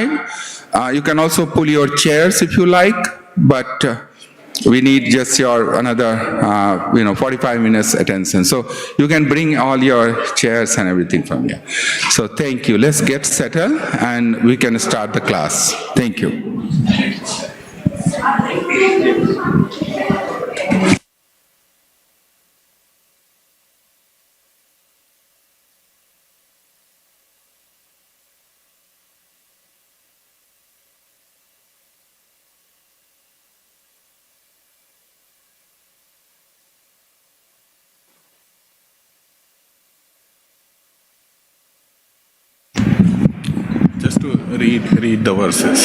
side. You can also pull your chairs if you like, but we need just your another 45 minutes attention. So you can bring all your chairs and everything from here. So thank you. Let's get settled and we can start the class. Thank you. Just to read the verses.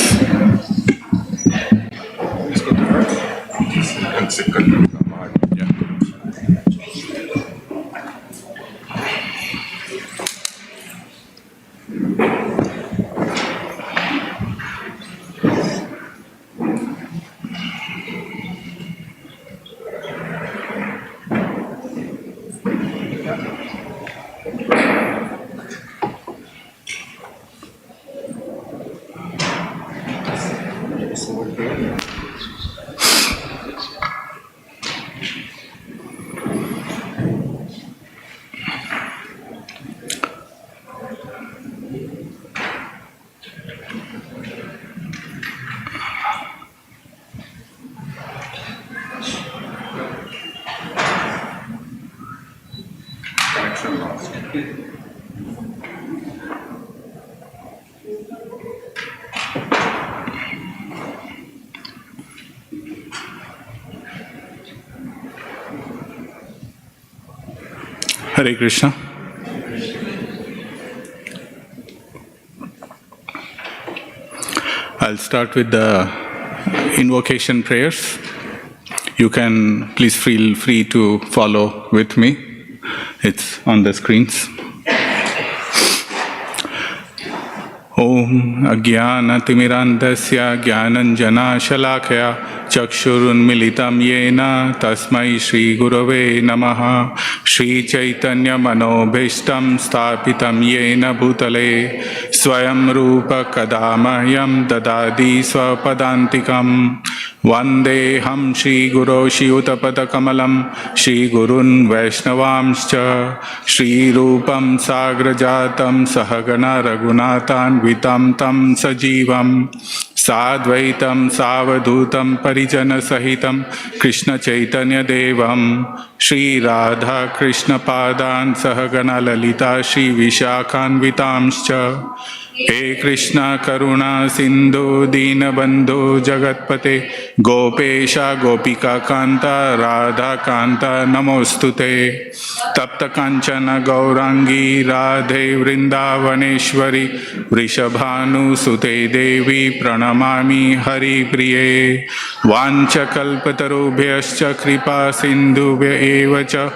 Yeah. Hare Krishna. I'll start with the invocation prayers. You can please feel free to follow with me. It's on the screens. Om Ajnanatirmirandasya Jnananjana Shalakaya Chakshurunmilitam Yena Tasmai Shri Gurave Namaha Shri Caitanya Manobhishtam Sthapitam Yena Bhutale Swayam Rupa Kadamahyam Dadadi Swapadantikam Vandeham Shri Guru Shiyutapada Kamalam Shri Gurun Vaishnavamscha Shri Rupam Sagrajatam Sahagana Raghunatan Vitam Tam Sajivam Sadvaitam Savadhutam Parijana Sahitam Krishna Chaitanya Devam Shri Radha Krishna Padan Sahagana Lalita Shri Vishakhan Vitamscha He Krishna Karuna Sindhu Dina Bandhu Jagatpate Gopesha Gopika Kanta Radha Kanta Namostute Tapta Kanchana Gaurangi Radhe Vrindavaneshwari Vrishabhanu Sute Devi Pranamami Hari Priye Vancha Kalpatarubhyascha Kripa Sindhubhya Evacha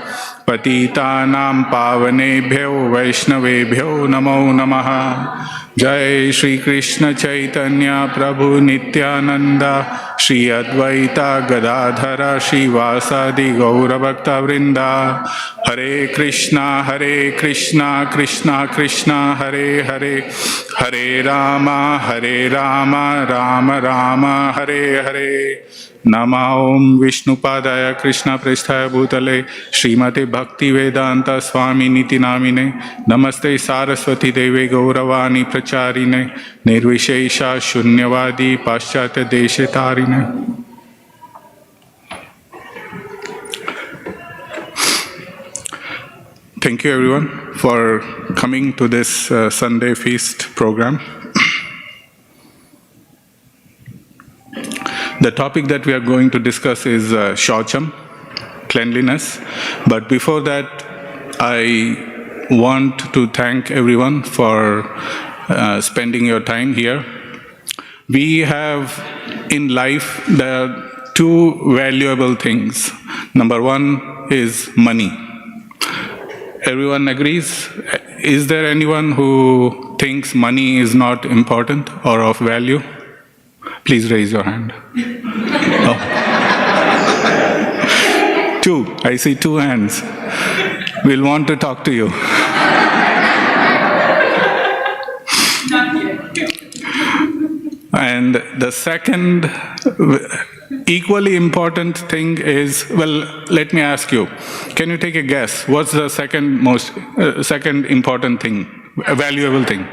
Patitanam Pavanebhyo Vaishnavebhyo Namo Namaha Jai Shri Krishna Chaitanya Prabhu Nityananda Shri Advaita Gadadhara Shri Vasadi Gaura Bhakta Vrinda Hare Krishna Krishna Krishna Hare Hare Hare Rama Rama Rama Hare Hare Nama Om Vishnupadaya Krishna Prasthaya Bhutale Srimate Bhakti Vedanta Swami Niti Namine Namaste Saraswati Deve Gauravani Pracharine Nirvishesha Shunyavadi Paschatya Deshetarine. Thank you everyone for coming to this Sunday feast program. The topic that we are going to discuss is Saucam, cleanliness. But before that, I want to thank everyone for spending your time here. We have in life, there are two valuable things. Number one is money. Everyone agrees? Is there anyone who thinks money is not important or of value? Please raise your hand. Oh. Two. I see two hands. We'll want to talk to you. And the second equally important thing is, well, let me ask you, can you take a guess? What's the second important thing, a valuable thing?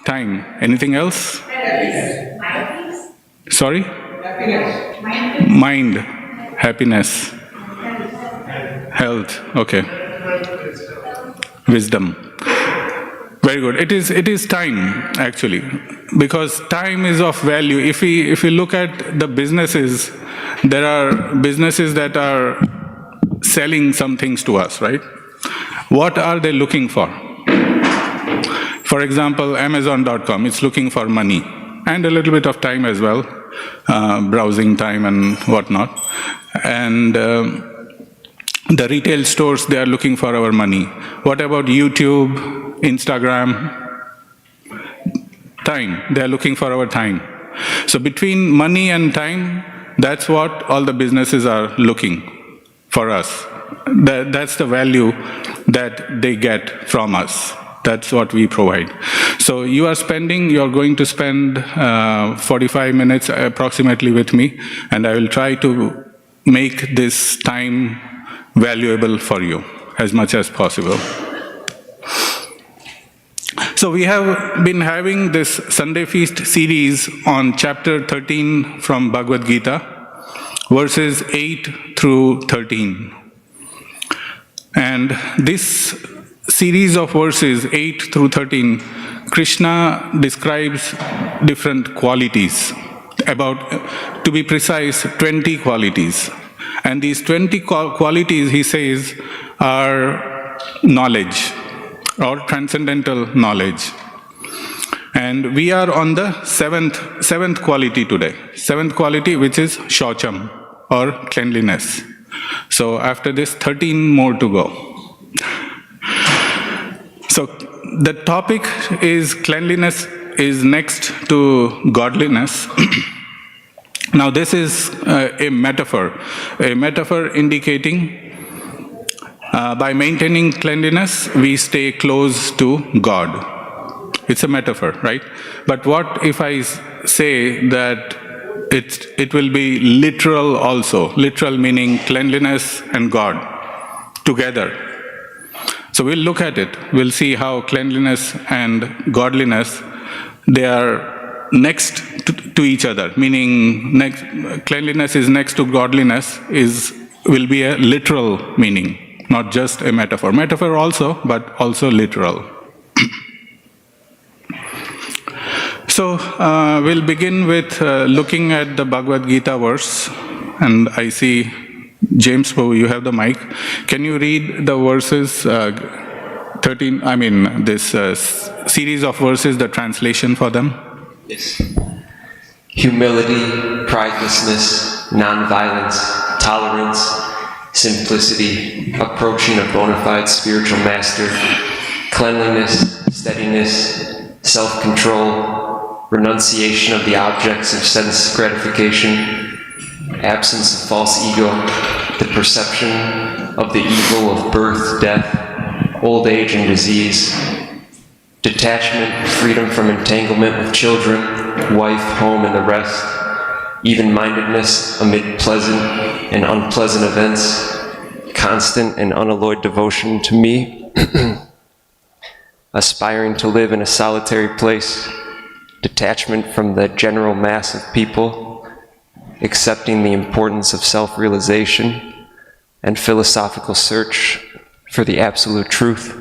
Time. Anything else? Sorry? Mind. Happiness. Health. Okay. Wisdom. Very good. It is time, actually, because time is of value. If we look at the businesses, there are businesses that are selling some things to us, right? What are they looking for? For example, Amazon.com, it's looking for money and a little bit of time as well, browsing time and whatnot. And the retail stores, they are looking for our money. What about YouTube, Instagram? Time. They are looking for our time. So between money and time, that's what all the businesses are looking for us. That's the value that they get from us. That's what we provide. So you're going to spend 45 minutes approximately with me, and I will try to make this time valuable for you as much as possible. So we have been having this Sunday Feast series on chapter 13 from Bhagavad Gita, verses 8 through 13. And this series of verses 8 through 13, Krishna describes different qualities, about, to be precise, 20 qualities. And these 20 qualities, he says, are knowledge, or transcendental knowledge. And we are on the seventh quality today. Seventh quality, which is Saucam, or cleanliness. So after this, 13 more to go. So the topic is cleanliness is next to godliness. Now this is a metaphor indicating by maintaining cleanliness, we stay close to God. It's a metaphor, right? But what if I say that it will be literal also? Literal meaning cleanliness and God together. So we'll look at it. We'll see how cleanliness and godliness, they are next to each other. Meaning cleanliness is next to godliness will be a literal meaning, not just a metaphor. Metaphor also, but also literal. So we'll begin with looking at the Bhagavad Gita verse, and I see James Prabhu, you have the mic. Can you read the verses 13, this series of verses, the translation for them? Yes. Humility, pridelessness, non-violence, tolerance, simplicity, approaching a bona fide spiritual master, cleanliness, steadiness, self-control, renunciation of the objects of sense gratification, absence of false ego, the perception of the evil of birth, death, old age and disease, detachment, freedom from entanglement with children, wife, home, and the rest, even-mindedness amid pleasant and unpleasant events, constant and unalloyed devotion to me, aspiring to live in a solitary place, detachment from the general mass of people, accepting the importance of self-realization, and philosophical search for the absolute truth.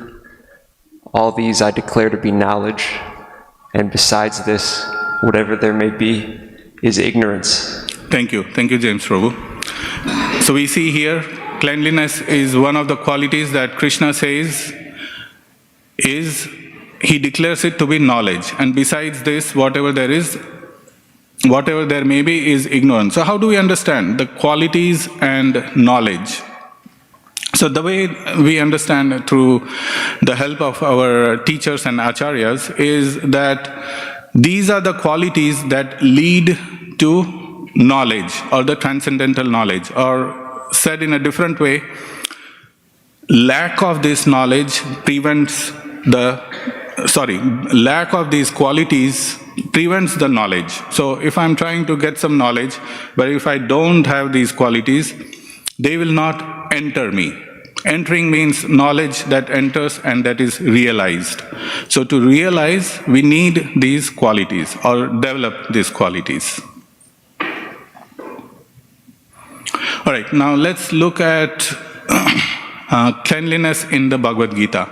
All these I declare to be knowledge, and besides this, whatever there may be, is ignorance. Thank you, James Prabhu. So we see here, cleanliness is one of the qualities that Krishna says he declares it to be knowledge, and besides this, whatever there may be is ignorance. So how do we understand the qualities and knowledge? So the way we understand through the help of our teachers and acharyas is that these are the qualities that lead to knowledge, or the transcendental knowledge, or said in a different way, lack of this knowledge lack of these qualities prevents the knowledge. So if I'm trying to get some knowledge, but if I don't have these qualities, they will not enter me. Entering means knowledge that enters and that is realized. So to realize, we need these qualities or develop these qualities. All right, now let's look at cleanliness in the Bhagavad Gita.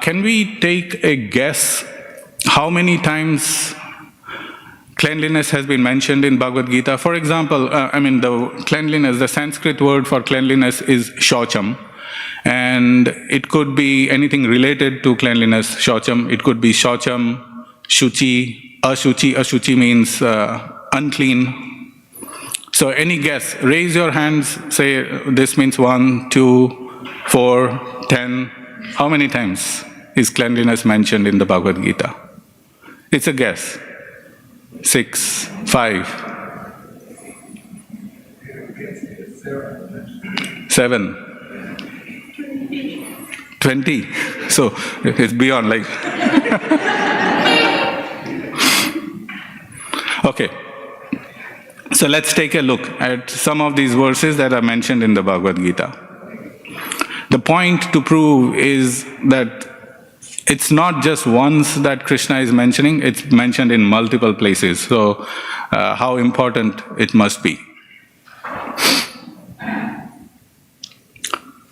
Can we take a guess how many times cleanliness has been mentioned in Bhagavad Gita? For example, the cleanliness, the Sanskrit word for cleanliness is Saucam. And it could be anything related to cleanliness, Saucam. It could be Saucam, Shuchi, Ashuchi. Ashuchi means unclean. So any guess? Raise your hands, say this means 1, 2, 4, 10. How many times is cleanliness mentioned in the Bhagavad Gita? It's a guess. 6, 5, 7, 20. So it's beyond like. Okay. So let's take a look at some of these verses that are mentioned in the Bhagavad Gita. The point to prove is that it's not just once that Krishna is mentioning, it's mentioned in multiple places. So how important it must be.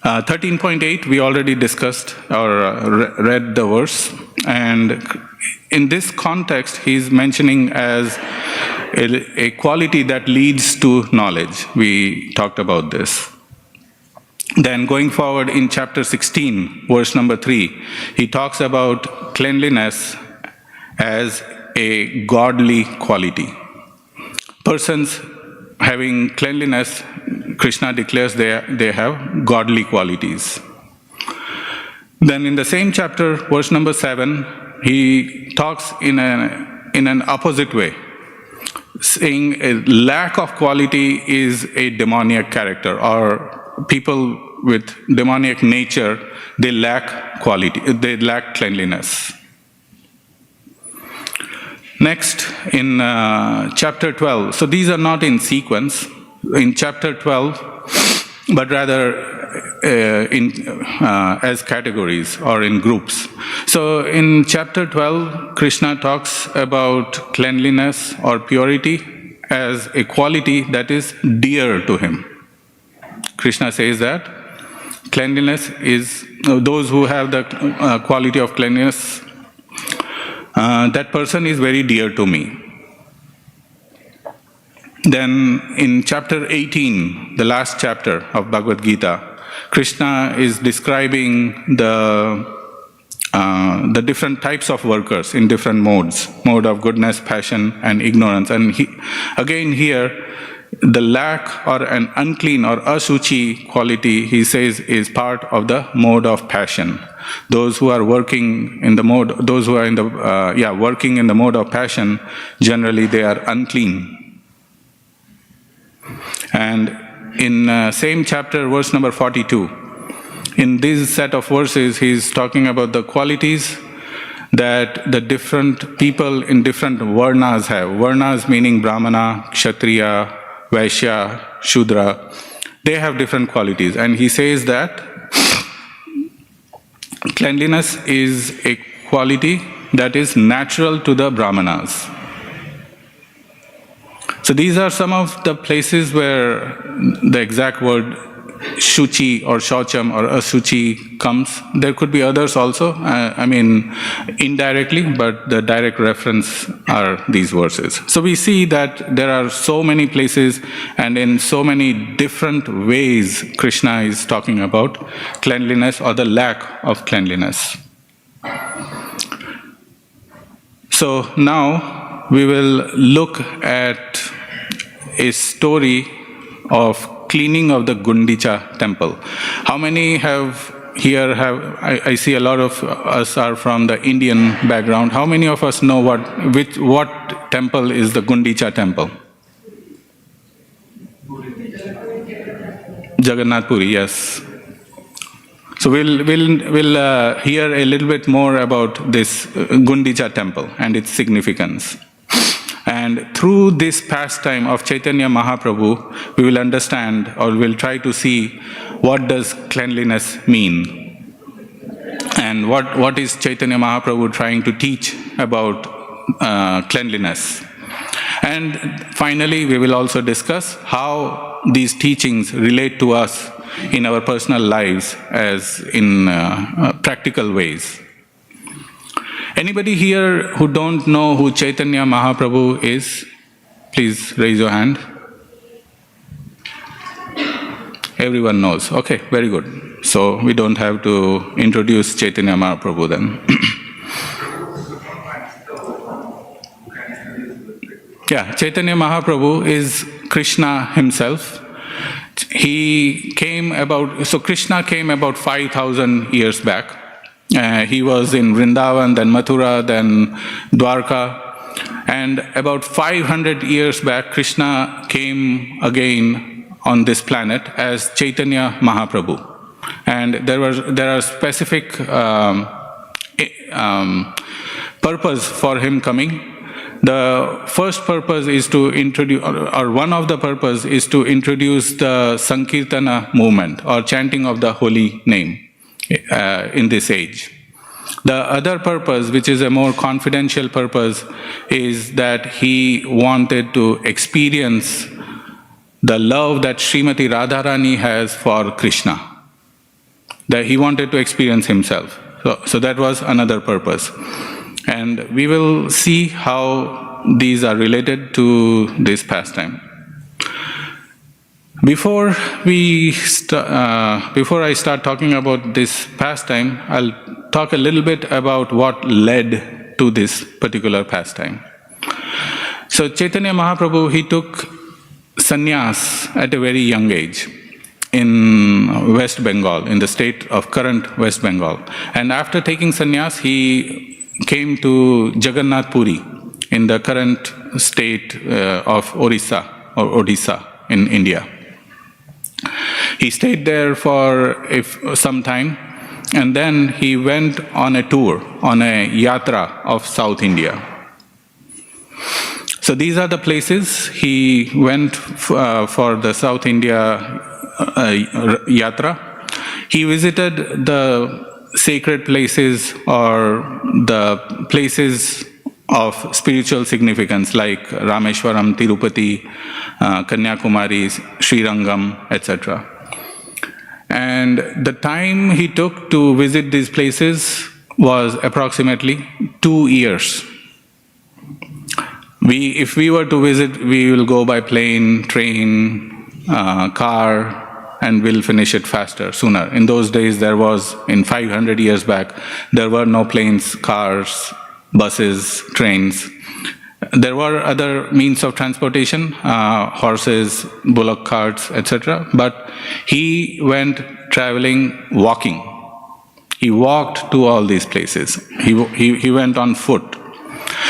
13.8, we already discussed or read the verse. And in this context, he's mentioning as a quality that leads to knowledge. We talked about this. Then going forward in chapter 16, verse number 3, he talks about cleanliness as a godly quality. Persons having cleanliness, Krishna declares they have godly qualities. Then in the same chapter, verse number 7, he talks in an opposite way, saying a lack of quality is a demoniac character, or people with demoniac nature, they lack quality, they lack cleanliness. Next, in chapter 12, so these are not in sequence, in chapter 12, but rather as categories or in groups. So in chapter 12, Krishna talks about cleanliness or purity as a quality that is dear to him. Krishna says that cleanliness is, those who have the quality of cleanliness, that person is very dear to me. Then in chapter 18, the last chapter of Bhagavad Gita, Krishna is describing the different types of workers in different modes, mode of goodness, passion, and ignorance. And here, the lack or an unclean or asuchi quality, he says, is part of the mode of passion. Those who are working in the mode, those who are working in the mode of passion, generally they are unclean. And in same chapter, verse number 42, in this set of verses, he's talking about the qualities that the different people in different varnas have. Varnas meaning Brahmana, Kshatriya, Vaishya, Shudra. They have different qualities. And he says that cleanliness is a quality that is natural to the Brahmanas. So these are some of the places where the exact word Shuchi or Saucam or Asuchi comes. There could be others also, indirectly, but the direct reference are these verses. So we see that there are so many places and in so many different ways Krishna is talking about cleanliness or the lack of cleanliness. So now we will look at a story of cleaning of the Gundica Temple. How many I see a lot of us are from the Indian background. How many of us know what temple is the Gundica Temple? Jagannath Puri, yes. So we'll hear a little bit more about this Gundica Temple and its significance. And through this pastime of Caitanya Mahaprabhu, we will understand, or we'll try to see, what does cleanliness mean? And what is Caitanya Mahaprabhu trying to teach about cleanliness? And finally, we will also discuss how these teachings relate to us in our personal lives as in practical ways. Anybody here who don't know who Caitanya Mahaprabhu is? Please raise your hand. Everyone knows. Okay, very good. So we don't have to introduce Caitanya Mahaprabhu then. Yeah, Caitanya Mahaprabhu is Krishna himself. Krishna came about 5,000 years back. He was in Vrindavan, then Mathura, then Dwarka. And about 500 years back, Krishna came again on this planet as Caitanya Mahaprabhu. And there are specific purpose for him coming. The first purpose is to introduce, or one of the purpose is to introduce the Sankirtana movement, or chanting of the holy name in this age. The other purpose, which is a more confidential purpose, is that he wanted to experience the love that Srimati Radharani has for Krishna. That he wanted to experience himself. So that was another purpose. And we will see how these are related to this pastime. Before I start talking about this pastime, I'll talk a little bit about what led to this particular pastime. So Caitanya Mahaprabhu, he took sannyas at a very young age in West Bengal, in the state of current West Bengal. And after taking sannyas, he came to Jagannath Puri in the current state of Orissa or Odisha in India. He stayed there for some time, and then he went on a tour, on a yatra of South India. So these are the places he went for the South India yatra. He visited the sacred places or the places of spiritual significance like Rameshwaram, Tirupati, Kanyakumari, Srirangam, etc. And the time he took to visit these places was approximately 2 years. If we were to visit, we will go by plane, train, car, and we'll finish it faster, sooner. In those days, in 500 years back, there were no planes, cars, buses, trains. There were other means of transportation, horses, bullock carts, etc. But he went traveling, walking. He walked to all these places. He went on foot.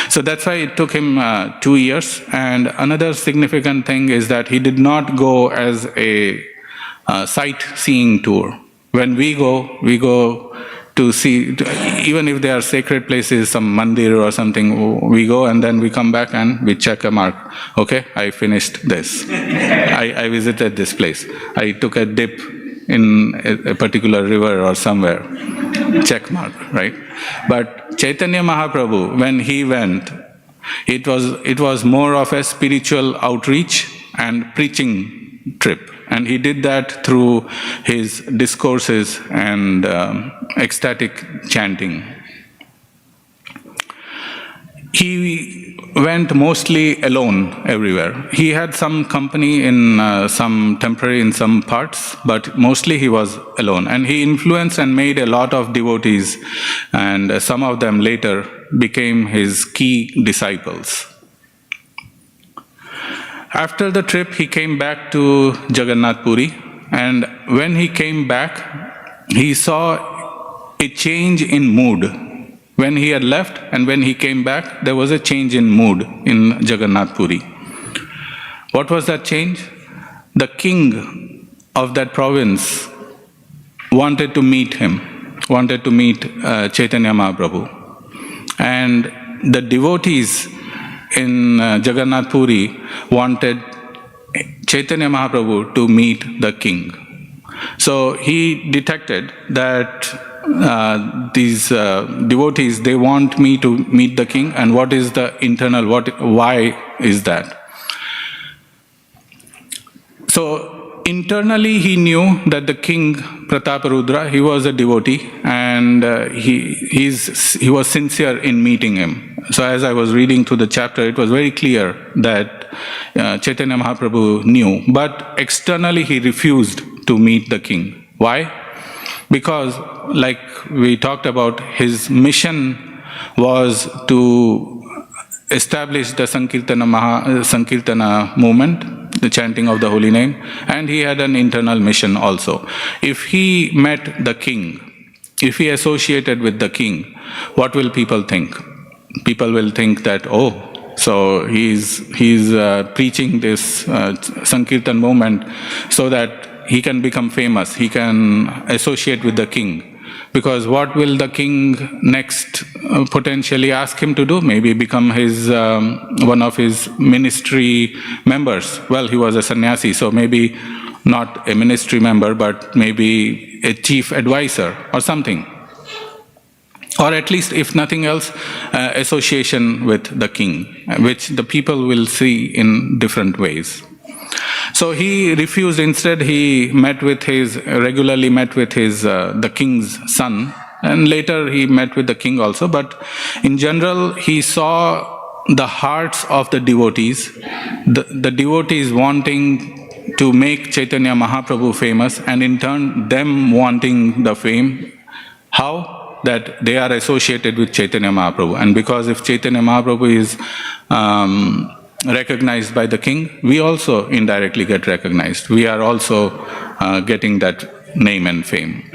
So that's why it took him 2 years. And another significant thing is that he did not go as a sightseeing tour. When we go to see, even if they are sacred places, some mandir or something, we go and then we come back and we check a mark. Okay, I finished this. I visited this place. I took a dip in a particular river or somewhere. Check mark, right? But Caitanya Mahaprabhu, when he went, it was more of a spiritual outreach and preaching trip. And he did that through his discourses and ecstatic chanting. He went mostly alone everywhere. He had some company in some parts, but mostly he was alone. And he influenced and made a lot of devotees, and some of them later became his key disciples. After the trip, he came back to Jagannath Puri, and when he came back, he saw a change in mood. When he had left and when he came back, there was a change in mood in Jagannath Puri. What was that change? The king of that province wanted to meet him, wanted to meet Caitanya Mahaprabhu. And the devotees in Jagannath Puri wanted Caitanya Mahaprabhu to meet the king. So he detected that these devotees, they want me to meet the king, and what is the internal, why is that? So internally he knew that the king Prataparudra, he was a devotee, and he was sincere in meeting him. So as I was reading through the chapter, it was very clear that Caitanya Mahaprabhu knew, but externally he refused to meet the king. Why? Because, like we talked about, his mission was to establish the Sankirtana movement, the chanting of the holy name, and he had an internal mission also. If he met the king, if he associated with the king, what will people think? People will think that, oh, so he's preaching this Sankirtan movement so that he can become famous, he can associate with the king. Because what will the king next potentially ask him to do? Maybe become his one of his ministry members. Well, he was a sannyasi, so maybe not a ministry member, but maybe a chief advisor or something. Or at least, if nothing else, association with the king, which the people will see in different ways. So he refused. Instead, he regularly met with the king's son, and later he met with the king also. But in general, he saw the hearts of the devotees, the devotees wanting to make Caitanya Mahaprabhu famous, and in turn, them wanting the fame. How? That they are associated with Caitanya Mahaprabhu. And because if Caitanya Mahaprabhu is recognized by the king, we also indirectly get recognized. We are also getting that name and fame.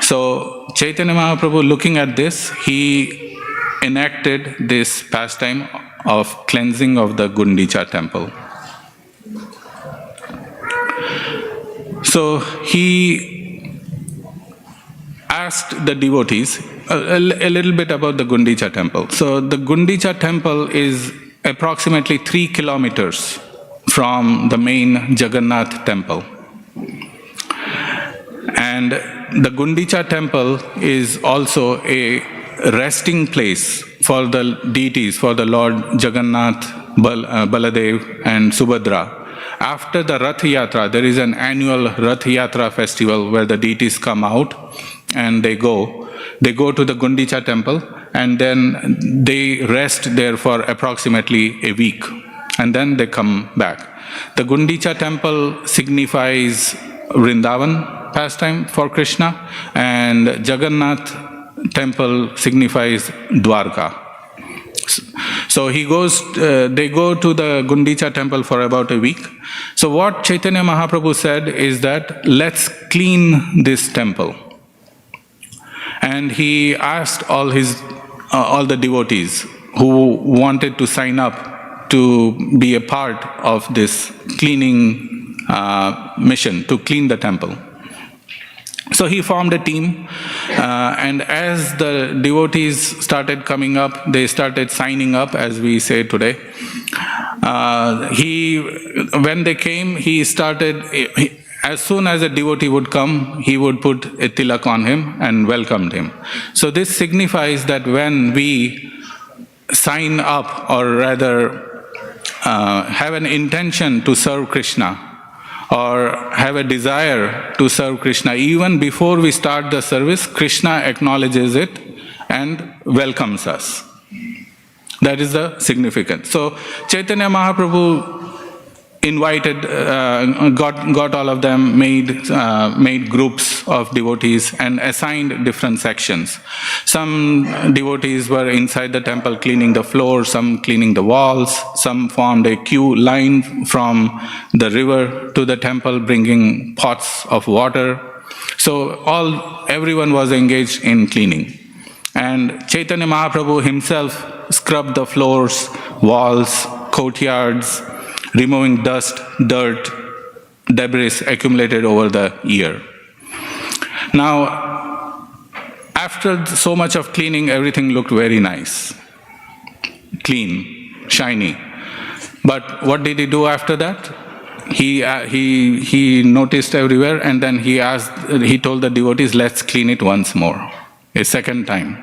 So Caitanya Mahaprabhu, looking at this, he enacted this pastime of cleansing of the Gundica Temple. So he asked the devotees a little bit about the Gundica Temple. So the Gundica Temple is approximately 3 kilometers from the main Jagannath Temple. And the Gundica Temple is also a resting place for the deities, for the Lord Jagannath, Baladev and Subhadra. After the Rath Yatra, there is an annual Rath Yatra festival where the deities come out and they go to the Gundica Temple, and then they rest there for approximately a week, and then they come back. The Gundica Temple signifies Vrindavan pastime for Krishna, and Jagannath Temple signifies Dwarka. So they go to the Gundica Temple for about a week. So what Caitanya Mahaprabhu said is that let's clean this temple. And he asked all the devotees who wanted to sign up to be a part of this cleaning mission, to clean the temple. So he formed a team, and as the devotees started coming up, they started signing up, as we say today. When they came, as soon as a devotee would come, he would put a tilak on him and welcomed him. So this signifies that when we sign up, or rather have an intention to serve Krishna, or have a desire to serve Krishna, even before we start the service, Krishna acknowledges it and welcomes us. That is the significance. So Caitanya Mahaprabhu invited, got all of them, made groups of devotees and assigned different sections. Some devotees were inside the temple cleaning the floor, some cleaning the walls, some formed a queue line from the river to the temple bringing pots of water. So everyone was engaged in cleaning. And Caitanya Mahaprabhu himself scrubbed the floors, walls, courtyards, removing dust, dirt, debris accumulated over the year. Now, after so much of cleaning, everything looked very nice, clean, shiny. But what did he do after that? He noticed everywhere, and then he told the devotees, let's clean it once more, a second time.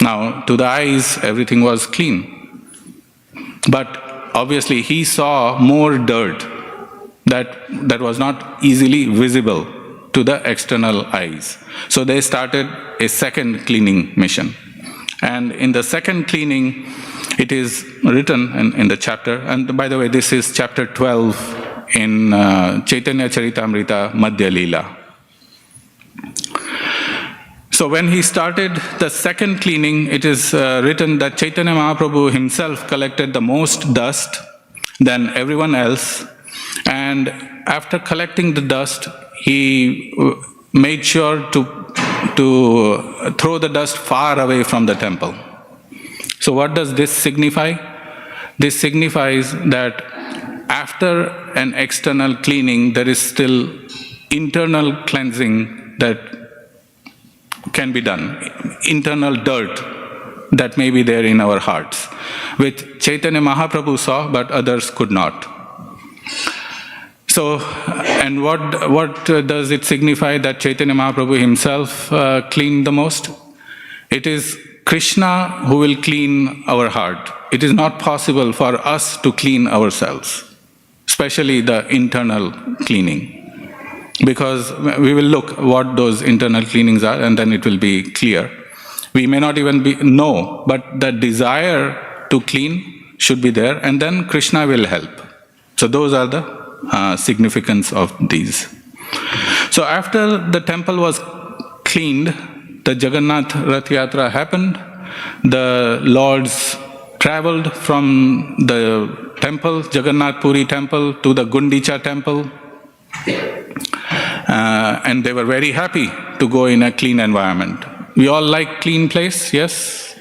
Now, to the eyes, everything was clean. But obviously, he saw more dirt that was not easily visible to the external eyes. So they started a second cleaning mission. And in the second cleaning, it is written in the chapter, and by the way, this is chapter 12 in Caitanya Charitamrita Madhya Leela. So when he started the second cleaning, it is written that Caitanya Mahaprabhu himself collected the most dust than everyone else, and after collecting the dust, he made sure to throw the dust far away from the temple. So what does this signify? This signifies that after an external cleaning, there is still internal cleansing that can be done, internal dirt that may be there in our hearts, which Caitanya Mahaprabhu saw, but others could not. So, and what does it signify that Caitanya Mahaprabhu himself cleaned the most? It is Krishna who will clean our heart. It is not possible for us to clean ourselves, especially the internal cleaning. Because we will look what those internal cleanings are, and then it will be clear. We may not even know, but the desire to clean should be there, and then Krishna will help. So those are the significance of these. So after the temple was cleaned, the Jagannath Rath Yatra happened. The lords traveled from the temple, Jagannath Puri temple, to the Gundica Temple. And they were very happy to go in a clean environment. We all like clean place, yes?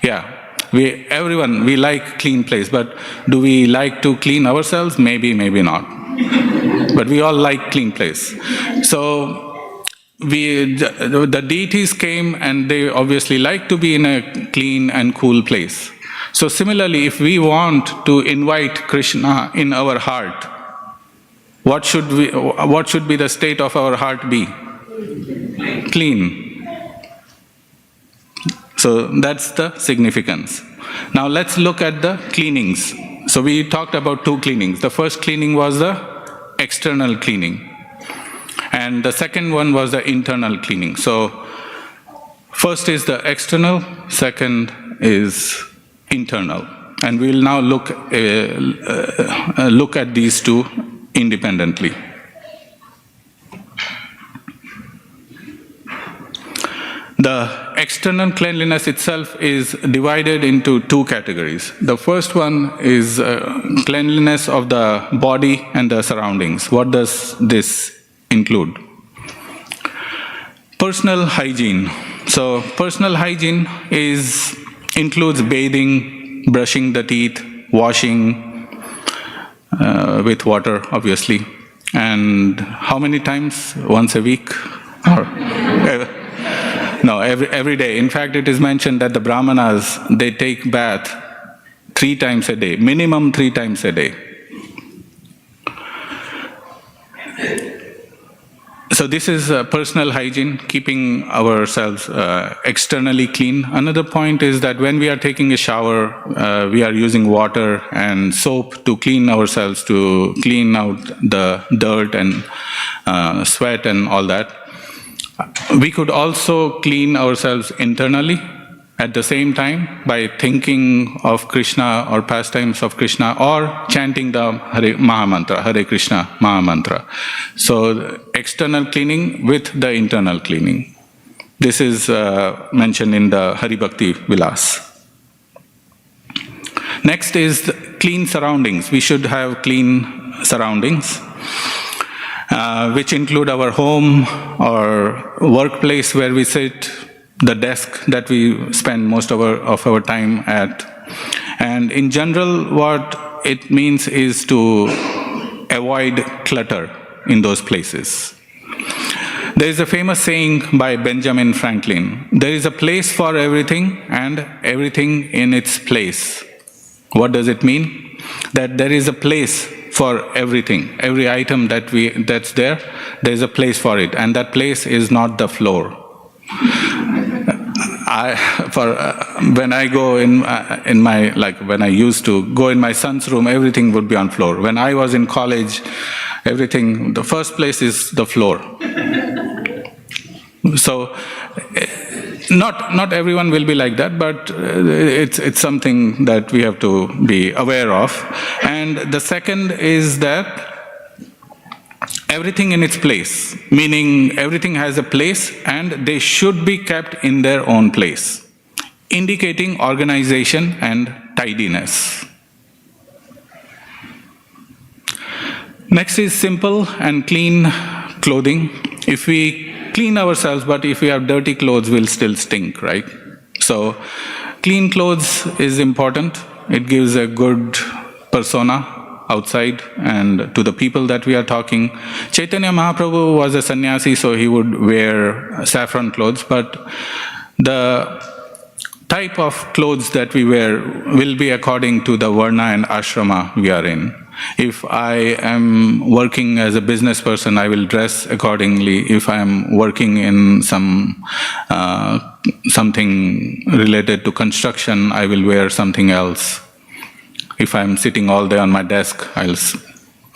Yeah. Everyone, we like clean place, but do we like to clean ourselves? Maybe, maybe not. But we all like clean place. So the deities came, and they obviously like to be in a clean and cool place. So similarly, if we want to invite Krishna in our heart, what should be the state of our heart be? Clean. So that's the significance. Now let's look at the cleanings. So we talked about two cleanings. The first cleaning was the external cleaning, and the second one was the internal cleaning. So first is the external, second is internal. And we'll now look at these two independently. The external cleanliness itself is divided into two categories. The first one is cleanliness of the body and the surroundings. What does this include? Personal hygiene. So personal hygiene includes bathing, brushing the teeth, washing with water, obviously. And how many times? Once a week? Or no, every day. In fact, it is mentioned that the Brahmanas, they take bath 3 times a day, minimum 3 times a day. So this is personal hygiene, keeping ourselves externally clean. Another point is that when we are taking a shower, we are using water and soap to clean ourselves, to clean out the dirt and sweat and all that. We could also clean ourselves internally at the same time by thinking of Krishna or pastimes of Krishna, or chanting the Hare Mahamantra, Hare Krishna Mahamantra. So external cleaning with the internal cleaning. This is mentioned in the Hari Bhakti Vilas. Next is clean surroundings. We should have clean surroundings, which include our home or workplace where we sit, the desk that we spend most of our time at. And in general, what it means is to avoid clutter in those places. There is a famous saying by Benjamin Franklin, there is a place for everything and everything in its place. What does it mean? That there is a place for everything. Every item that's there is a place for it, and that place is not the floor. When I go in my, like when I used to go in my son's room, everything would be on floor. When I was in college, everything, the first place is the floor. So, not everyone will be like that, but it's something that we have to be aware of. And the second is that everything in its place, meaning everything has a place and they should be kept in their own place, indicating organization and tidiness. Next is simple and clean clothing. If we clean ourselves, but if we have dirty clothes, we'll still stink, right? So clean clothes is important. It gives a good persona outside and to the people that we are talking. Caitanya Mahaprabhu was a sannyasi, so he would wear saffron clothes, but the type of clothes that we wear will be according to the varna and ashrama we are in. If I am working as a business person, I will dress accordingly. If I am working in something related to construction, I will wear something else. If I am sitting all day on my desk, I'll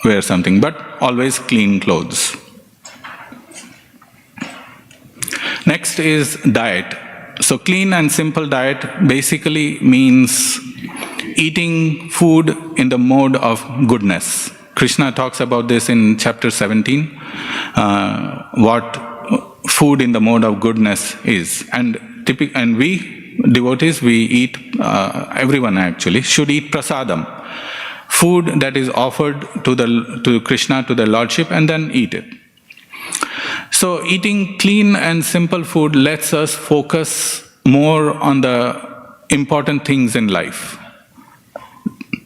wear something, but always clean clothes. Next is diet. So clean and simple diet basically means eating food in the mode of goodness. Krishna talks about this in chapter 17, what food in the mode of goodness is. And we, devotees, we eat, everyone actually, should eat prasadam, food that is offered to Krishna, to the Lordship, and then eat it. So eating clean and simple food lets us focus more on the important things in life,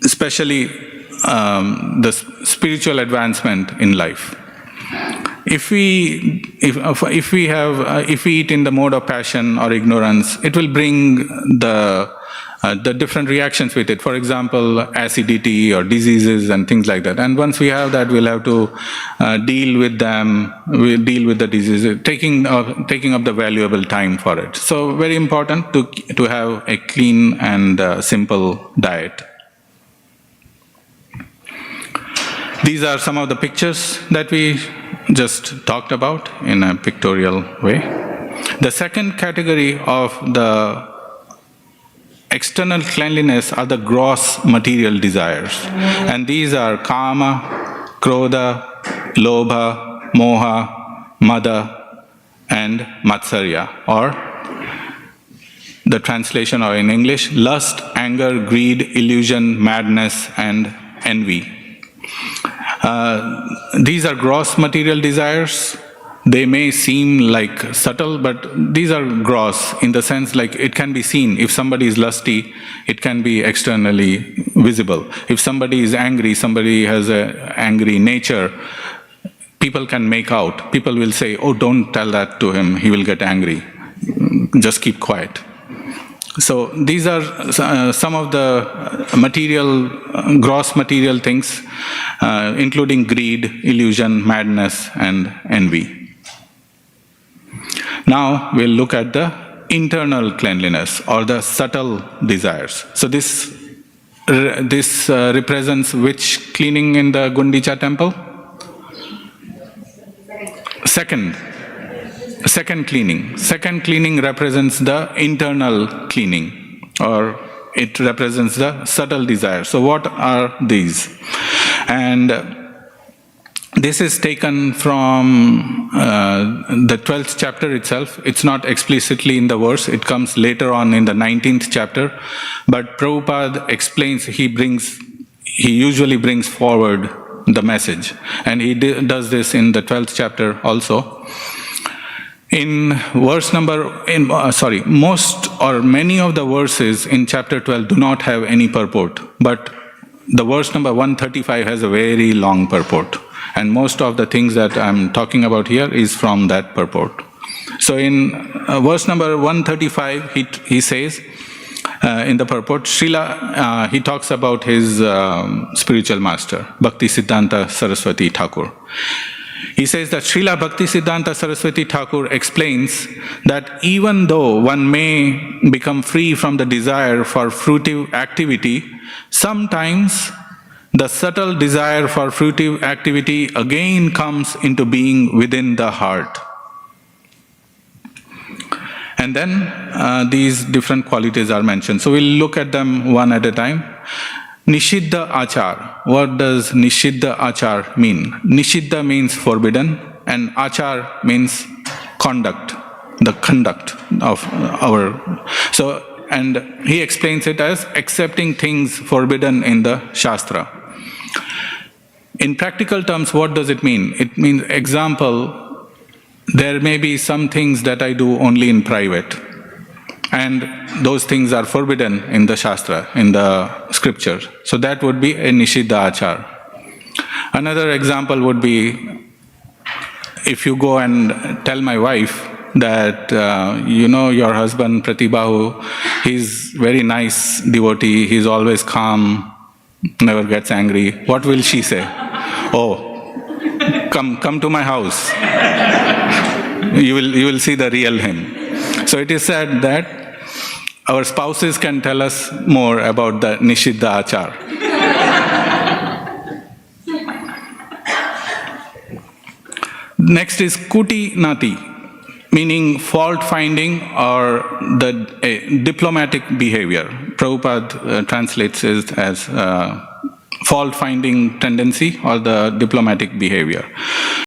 especially the spiritual advancement in life. If we eat in the mode of passion or ignorance, it will bring the different reactions with it. For example, acidity or diseases and things like that. And once we have that, we'll have to deal with them. We'll deal with the diseases, taking up the valuable time for it. So very important to have a clean and simple diet. These are some of the pictures that we just talked about in a pictorial way. The second category of the external cleanliness are the gross material desires. And these are kama, krodha, lobha, moha, mada, and matsarya, or the translation, or in English, lust, anger, greed, illusion, madness, and envy. These are gross material desires. They may seem like subtle, but these are gross in the sense like it can be seen. If somebody is lusty, it can be externally visible. If somebody is angry, somebody has an angry nature, people can make out. People will say, oh, don't tell that to him, he will get angry. Just keep quiet. So these are some of the gross material things, including greed, illusion, madness, and envy. Now we'll look at the internal cleanliness or the subtle desires. So this represents which cleaning in the Gundica Temple? Second cleaning. Second cleaning represents the internal cleaning, or it represents the subtle desires. So what are these? And this is taken from the 12th chapter itself. It's not explicitly in the verse. It comes later on in the 19th chapter. But Prabhupada explains, he usually brings forward the message. And he does this in the 12th chapter also. In most or many of the verses in chapter 12 do not have any purport. But the verse number 135 has a very long purport. And most of the things that I'm talking about here is from that purport. So in verse number 135, he says, in the purport, Srila, he talks about his spiritual master, Bhakti Siddhanta Saraswati Thakur. He says that Srila Bhakti Siddhanta Saraswati Thakur explains that even though one may become free from the desire for fruitive activity, sometimes the subtle desire for fruitive activity again comes into being within the heart. And then these different qualities are mentioned. So we'll look at them one at a time. Nishiddha Achar. What does Nishiddha Achar mean? Nishiddha means forbidden, and Achar means conduct, the conduct of our. So, and he explains it as accepting things forbidden in the Shastra. In practical terms, what does it mean? It means, example, there may be some things that I do only in private, and those things are forbidden in the Shastra, in the scripture. So that would be a Nishiddha Achar. Another example would be, if you go and tell my wife that, your husband Pratibahu, he's very nice devotee, he's always calm, never gets angry, what will she say? Oh, come to my house. You will see the real him. So it is said that our spouses can tell us more about the Nishiddha Achar. Next is Kuti Nati, meaning fault finding or the diplomatic behavior. Prabhupada translates it as fault finding tendency or the diplomatic behavior.